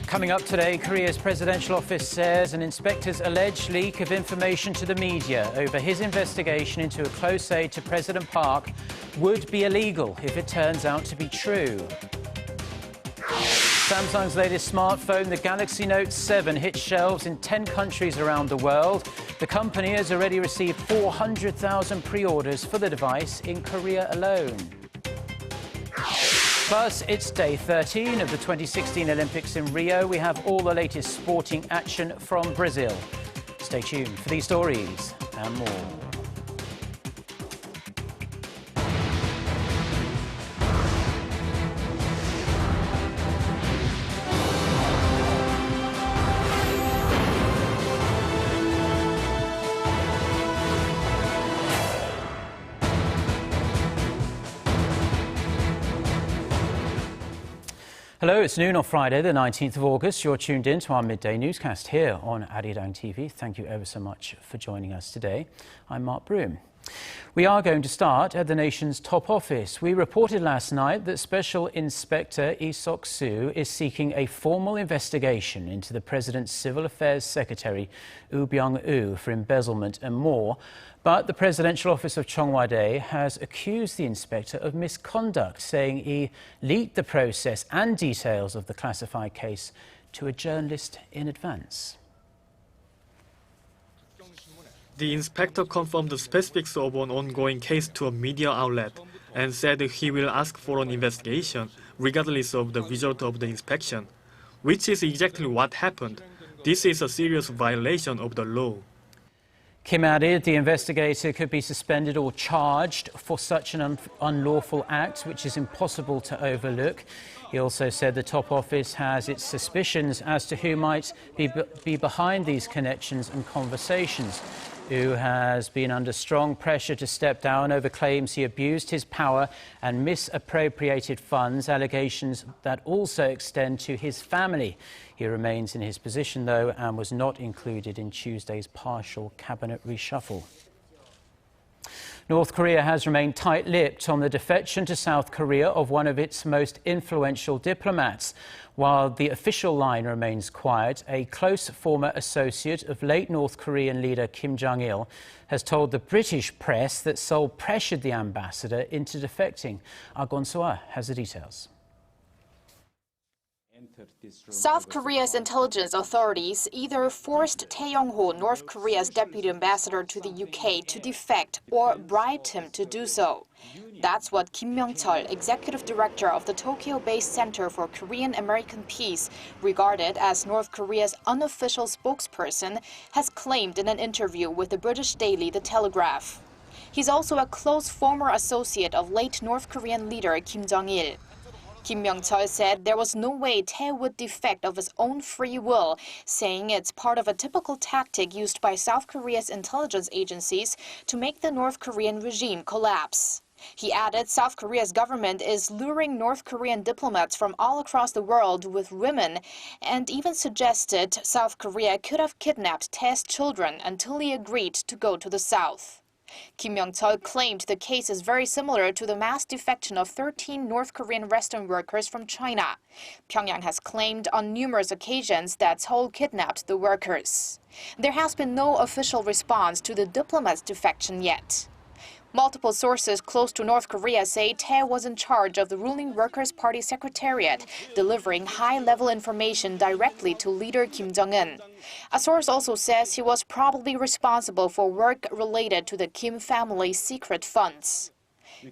Coming up today, Korea's presidential office says an inspector's alleged leak of information to the media over his investigation into a close aide to President Park would be illegal if it turns out to be true. Samsung's latest smartphone, the Galaxy Note 7, hit shelves in 10 countries around the world. The company has already received 400,000 pre-orders for the device in Korea alone. Plus, it's day 13 of the 2016 Olympics in Rio. We have all the latest sporting action from Brazil. Stay tuned for these stories and more. Hello, it's noon on Friday, the 19th of August. You're tuned in to our midday newscast here on Arirang TV. Thank you ever so much for joining us today. I'm Mark Broom. We are going to start at the nation's top office. We reported last night that Special Inspector Lee Seok-soo is seeking a formal investigation into the President's Civil Affairs Secretary, Woo Byung-woo, for embezzlement and more. But the Presidential Office of Cheongwade has accused the inspector of misconduct, saying he leaked the process and details of the classified case to a journalist in advance. The inspector confirmed the specifics of an ongoing case to a media outlet and said he will ask for an investigation regardless of the result of the inspection, which is exactly what happened. This is a serious violation of the law. Kim added the investigator could be suspended or charged for such an unlawful act, which is impossible to overlook. He also said the top office has its suspicions as to who might be behind these connections and conversations. Who has been under strong pressure to step down over claims he abused his power and misappropriated funds, allegations that also extend to his family. He remains in his position, though, and was not included in Tuesday's partial cabinet reshuffle. North Korea has remained tight-lipped on the defection to South Korea of one of its most influential diplomats. While the official line remains quiet, a close former associate of late North Korean leader Kim Jong-il has told the British press that Seoul pressured the ambassador into defecting. Our Gonsoa has the details. South Korea's intelligence authorities either forced Tae Yong-ho, North Korea's deputy ambassador to the UK, to defect or bribed him to do so. That's what Kim Myung-chul, executive director of the Tokyo-based Center for Korean-American Peace, regarded as North Korea's unofficial spokesperson, has claimed in an interview with the British daily The Telegraph. He's also a close former associate of late North Korean leader Kim Jong-il. Kim Myung-chul said there was no way Tae would defect of his own free will, saying it's part of a typical tactic used by South Korea's intelligence agencies to make the North Korean regime collapse. He added South Korea's government is luring North Korean diplomats from all across the world with women, and even suggested South Korea could have kidnapped Tae's children until he agreed to go to the South. Kim Myung-chul claimed the case is very similar to the mass defection of 13 North Korean Western workers from China. Pyongyang has claimed on numerous occasions that Seoul kidnapped the workers. There has been no official response to the diplomats' defection yet. Multiple sources close to North Korea say Tae was in charge of the ruling Workers' Party Secretariat, delivering high-level information directly to leader Kim Jong-un. A source also says he was probably responsible for work related to the Kim family's secret funds.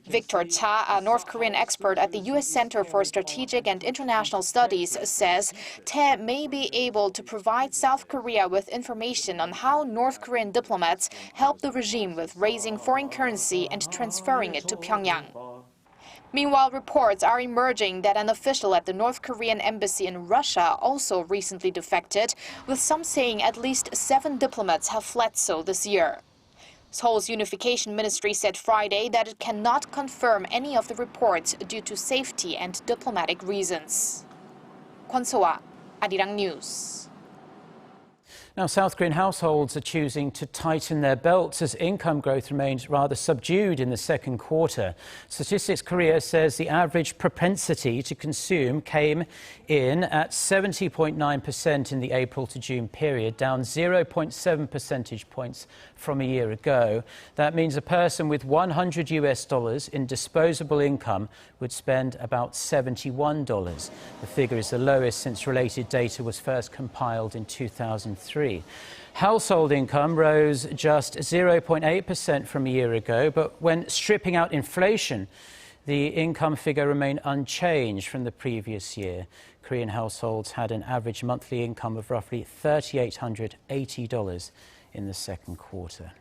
Victor Cha, a North Korean expert at the U.S. Center for Strategic and International Studies, says Tae may be able to provide South Korea with information on how North Korean diplomats helped the regime with raising foreign currency and transferring it to Pyongyang. Meanwhile, reports are emerging that an official at the North Korean embassy in Russia also recently defected, with some saying at least 7 diplomats have fled Seoul this year. Seoul's Unification Ministry said Friday that it cannot confirm any of the reports due to safety and diplomatic reasons. Kwon So-ah, Arirang News. Now, South Korean households are choosing to tighten their belts as income growth remains rather subdued in the second quarter. Statistics Korea says the average propensity to consume came in at 70.9% in the April to June period, down 0.7 percentage points from a year ago. That means a person with $100 in disposable income would spend about $71. The figure is the lowest since related data was first compiled in 2003. Household income rose just 0.8% from a year ago, but when stripping out inflation, the income figure remained unchanged from the previous year. Korean households had an average monthly income of roughly $3,880 in the second quarter.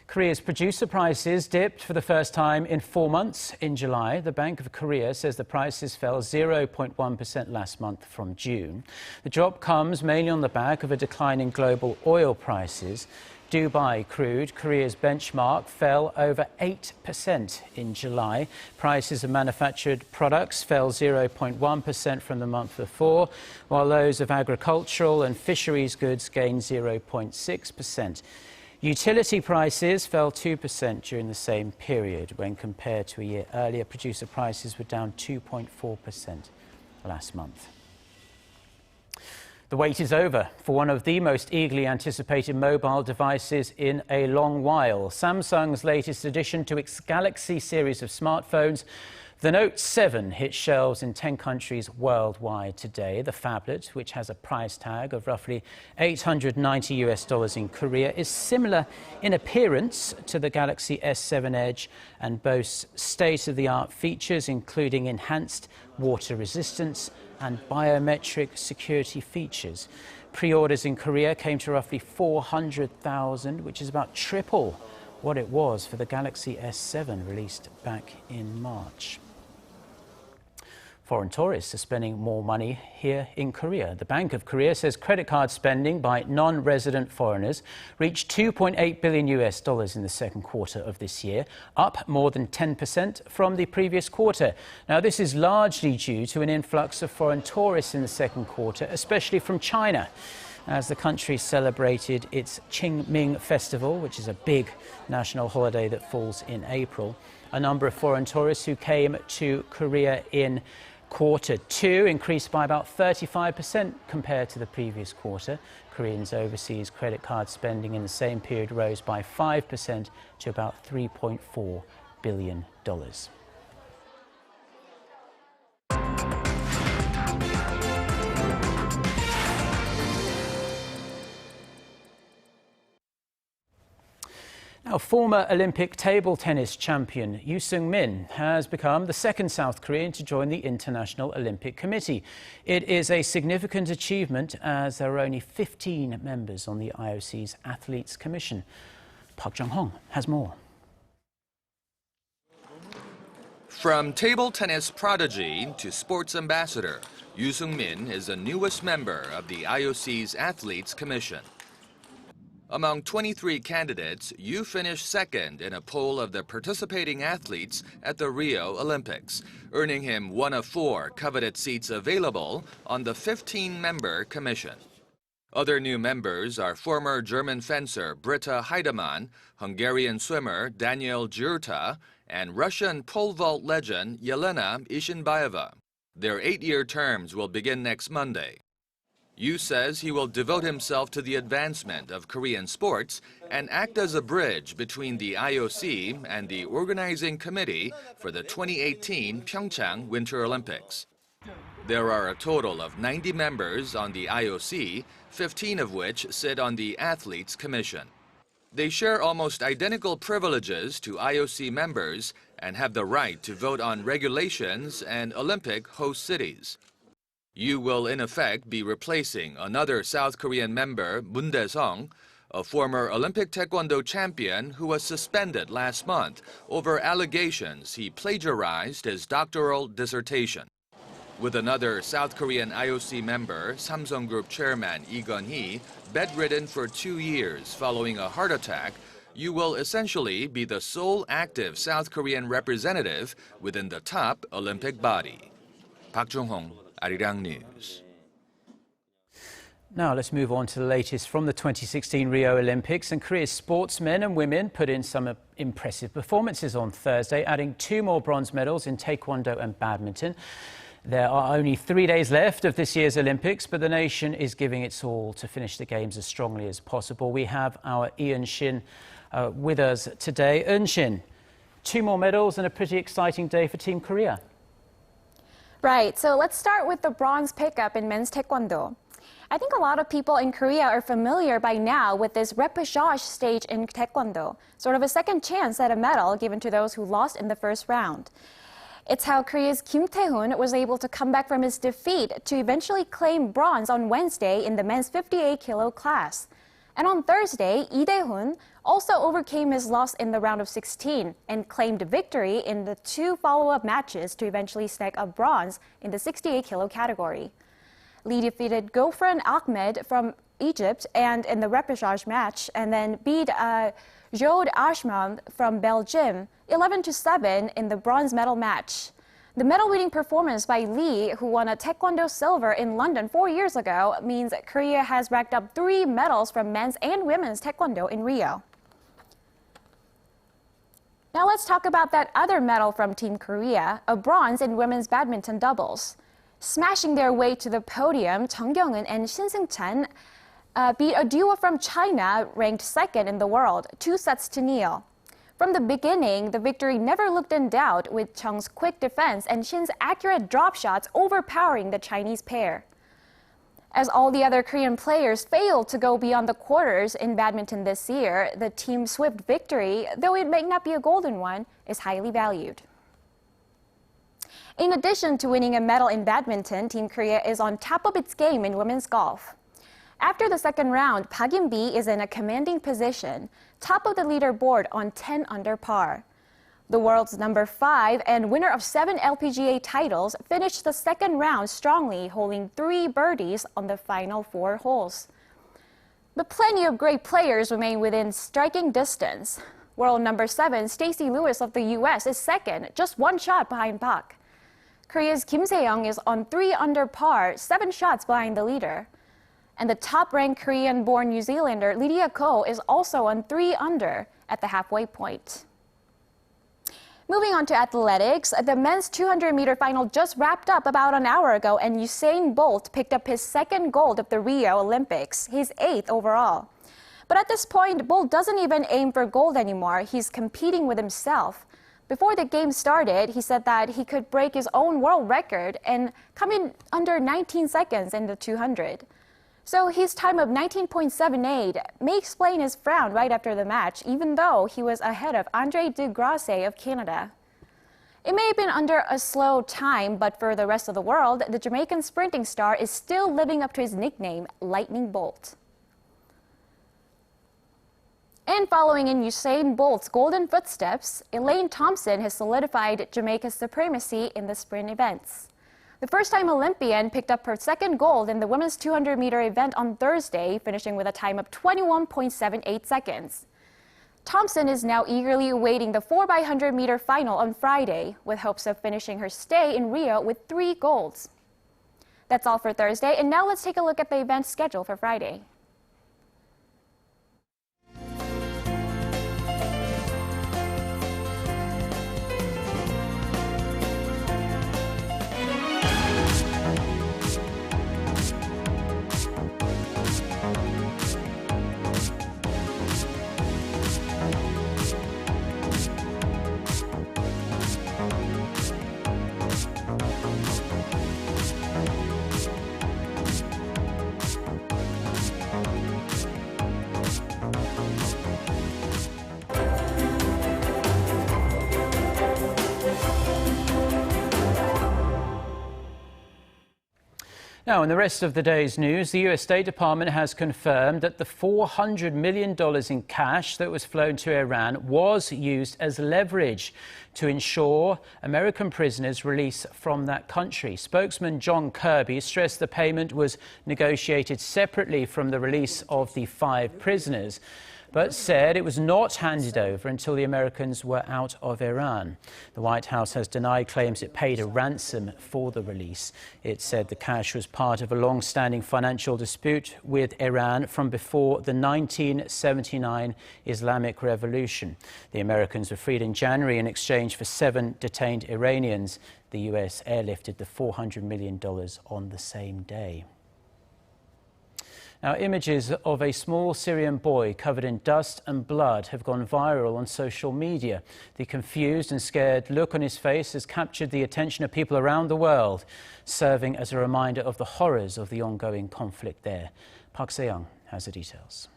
Korea's producer prices dipped for the first time in 4 months in July. The Bank of Korea says the prices fell 0.1% last month from June. The drop comes mainly on the back of a decline in global oil prices. Dubai crude, Korea's benchmark, fell over 8% in July. Prices of manufactured products fell 0.1% from the month before, while those of agricultural and fisheries goods gained 0.6%. Utility prices fell 2% during the same period. When compared to a year earlier, producer prices were down 2.4% last month. The wait is over for one of the most eagerly anticipated mobile devices in a long while. Samsung's latest addition to its Galaxy series of smartphones, the Note 7, hit shelves in 10 countries worldwide today. The phablet, which has a price tag of roughly $890 in Korea, is similar in appearance to the Galaxy S7 Edge and boasts state-of-the-art features, including enhanced water resistance and biometric security features. Pre-orders in Korea came to roughly 400,000, which is about triple what it was for the Galaxy S7 released back in March. Foreign tourists are spending more money here in Korea. The Bank of Korea says credit card spending by non-resident foreigners reached $2.8 billion in the second quarter of this year, up more than 10% from the previous quarter. Now, this is largely due to an influx of foreign tourists in the second quarter, especially from China, as the country celebrated its Qingming Festival, which is a big national holiday that falls in April. A number of foreign tourists who came to Korea in quarter two increased by about 35% compared to the previous quarter. Koreans' overseas credit card spending in the same period rose by 5% to about $3.4 billion. Now, former Olympic table tennis champion Ryu Seung-min has become the second South Korean to join the International Olympic Committee. It is a significant achievement as there are only 15 members on the IOC's Athletes Commission. Park Jung-hong has more. From table tennis prodigy to sports ambassador, Ryu Seung-min is the newest member of the IOC's Athletes Commission. Among 23 candidates, Ryu finished second in a poll of the participating athletes at the Rio Olympics, earning him one of 4 coveted seats available on the 15-member commission. Other new members are former German fencer Britta Heidemann, Hungarian swimmer Daniel Dziurta, and Russian pole vault legend Yelena Isinbayeva. Their 8-year terms will begin next Monday. Ryu says he will devote himself to the advancement of Korean sports and act as a bridge between the IOC and the organizing committee for the 2018 Pyeongchang Winter Olympics. There are a total of 90 members on the IOC, 15 of which sit on the Athletes Commission. They share almost identical privileges to IOC members and have the right to vote on regulations and Olympic host cities. Ryu will in effect be replacing another South Korean member, Moon Dae-sung, a former Olympic Taekwondo champion who was suspended last month over allegations he plagiarized his doctoral dissertation. With another South Korean IOC member, Samsung Group chairman Lee Gun-hee, bedridden for 2 years following a heart attack, Ryu will essentially be the sole active South Korean representative within the top Olympic body. Park Jung-hong, Arirang News. Now let's move on to the latest from the 2016 Rio Olympics, and Korea's sportsmen and women put in some impressive performances on Thursday, adding 2 more bronze medals in Taekwondo and badminton. There are only 3 days left of this year's Olympics, but the nation is giving its all to finish the Games as strongly as possible. We have our Eun Shin with us today. Eun Shin, 2 more medals and a pretty exciting day for Team Korea. Right, so let's start with the bronze pickup in men's Taekwondo. I think a lot of people in Korea are familiar by now with this repechage stage in Taekwondo, sort of a second chance at a medal given to those who lost in the first round. It's how Korea's Kim Tae-hoon was able to come back from his defeat to eventually claim bronze on Wednesday in the men's 58-kilo class. And on Thursday, Lee Dae-hoon also overcame his loss in the round of 16 and claimed victory in the 2 follow-up matches to eventually snag a bronze in the 68-kilo category. Lee defeated Gofran Ahmed from Egypt and in the repechage match, and then beat Jode Ashman from Belgium 11-7 in the bronze medal match. The medal-winning performance by Lee, who won a Taekwondo silver in London 4 years ago, means Korea has racked up 3 medals from men's and women's Taekwondo in Rio. Now let's talk about that other medal from Team Korea, a bronze in women's badminton doubles. Smashing their way to the podium, Jeong Kyung-eun and Shin Seung-chan beat a duo from China ranked 2nd in the world, 2-0. From the beginning, the victory never looked in doubt, with Jeong's quick defense and Shin's accurate drop shots overpowering the Chinese pair. As all the other Korean players failed to go beyond the quarters in badminton this year, the team's swift victory, though it may not be a golden one, is highly valued. In addition to winning a medal in badminton, Team Korea is on top of its game in women's golf. After the second round, Park Inbee is in a commanding position, top of the leaderboard on 10 under par. The world's number 5 and winner of 7 LPGA titles finished the second round strongly, holding 3 birdies on the final 4 holes. But plenty of great players remain within striking distance. World number 7, Stacey Lewis of the U.S. is second, just 1 shot behind Park. Korea's Kim Se-young is on 3 under par, 7 shots behind the leader. And the top-ranked Korean-born New Zealander Lydia Ko is also on 3 under at the halfway point. Moving on to athletics, the men's 200-meter final just wrapped up about an hour ago, and Usain Bolt picked up his 2nd gold of the Rio Olympics, his 8th overall. But at this point, Bolt doesn't even aim for gold anymore. He's competing with himself. Before the game started, he said that he could break his own world record and come in under 19 seconds in the 200. So his time of 19.78 may explain his frown right after the match, even though he was ahead of Andre de Grasse of Canada. It may have been under a slow time, but for the rest of the world, the Jamaican sprinting star is still living up to his nickname, Lightning Bolt. And following in Usain Bolt's golden footsteps, Elaine Thompson has solidified Jamaica's supremacy in the sprint events. The first-time Olympian picked up her 2nd gold in the women's 200-meter event on Thursday, finishing with a time of 21.78 seconds. Thompson is now eagerly awaiting the 4x100-meter final on Friday, with hopes of finishing her stay in Rio with 3 golds. That's all for Thursday, and now let's take a look at the event schedule for Friday. Now, in the rest of the day's news, the U.S. State Department has confirmed that the $400 million in cash that was flown to Iran was used as leverage to ensure American prisoners' release from that country. Spokesman John Kirby stressed the payment was negotiated separately from the release of the 5 prisoners. but said it was not handed over until the Americans were out of Iran. The White House has denied claims it paid a ransom for the release. It said the cash was part of a long-standing financial dispute with Iran from before the 1979 Islamic Revolution. The Americans were freed in January in exchange for 7 detained Iranians. The US airlifted the $400 million on the same day. Now, images of a small Syrian boy covered in dust and blood have gone viral on social media. The confused and scared look on his face has captured the attention of people around the world, serving as a reminder of the horrors of the ongoing conflict there. Park Se-young has the details.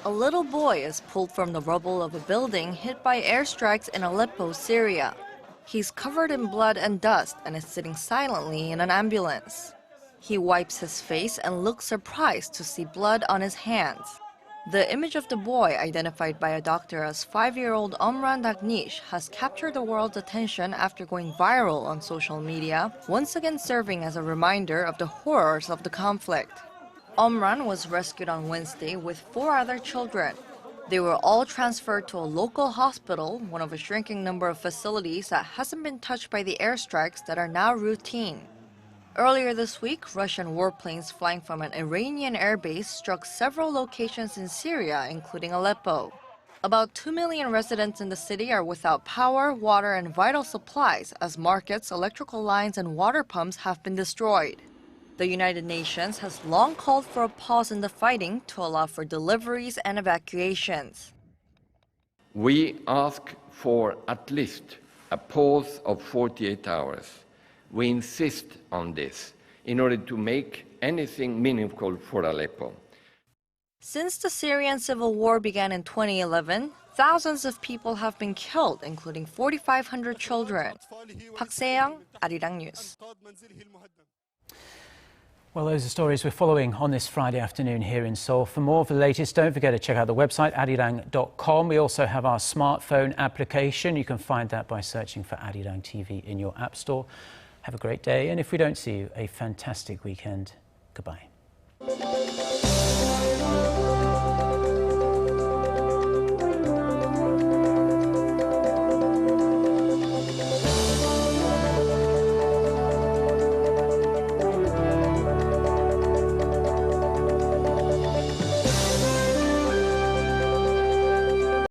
A little boy is pulled from the rubble of a building hit by airstrikes in Aleppo, Syria. He's covered in blood and dust and is sitting silently in an ambulance. He wipes his face and looks surprised to see blood on his hands. The image of the boy, identified by a doctor as 5-year-old Omran Dagnish, has captured the world's attention after going viral on social media, once again serving as a reminder of the horrors of the conflict. Omran was rescued on Wednesday with 4 other children. They were all transferred to a local hospital, one of a shrinking number of facilities that hasn't been touched by the airstrikes that are now routine. Earlier this week, Russian warplanes flying from an Iranian airbase struck several locations in Syria, including Aleppo. About 2 million residents in the city are without power, water, and vital supplies as markets, electrical lines, and water pumps have been destroyed. The United Nations has long called for a pause in the fighting to allow for deliveries and evacuations. We ask for at least a pause of 48 hours. We insist on this in order to make anything meaningful for Aleppo. Since the Syrian civil war began in 2011, thousands of people have been killed, including 4,500 children. Park Se-young, Arirang News. Well, those are stories we're following on this Friday afternoon here in Seoul. For more of the latest, don't forget to check out the website, arirang.com. We also have our smartphone application. You can find that by searching for Arirang TV in your app store. Have a great day, and if we don't see you, a fantastic weekend. Goodbye.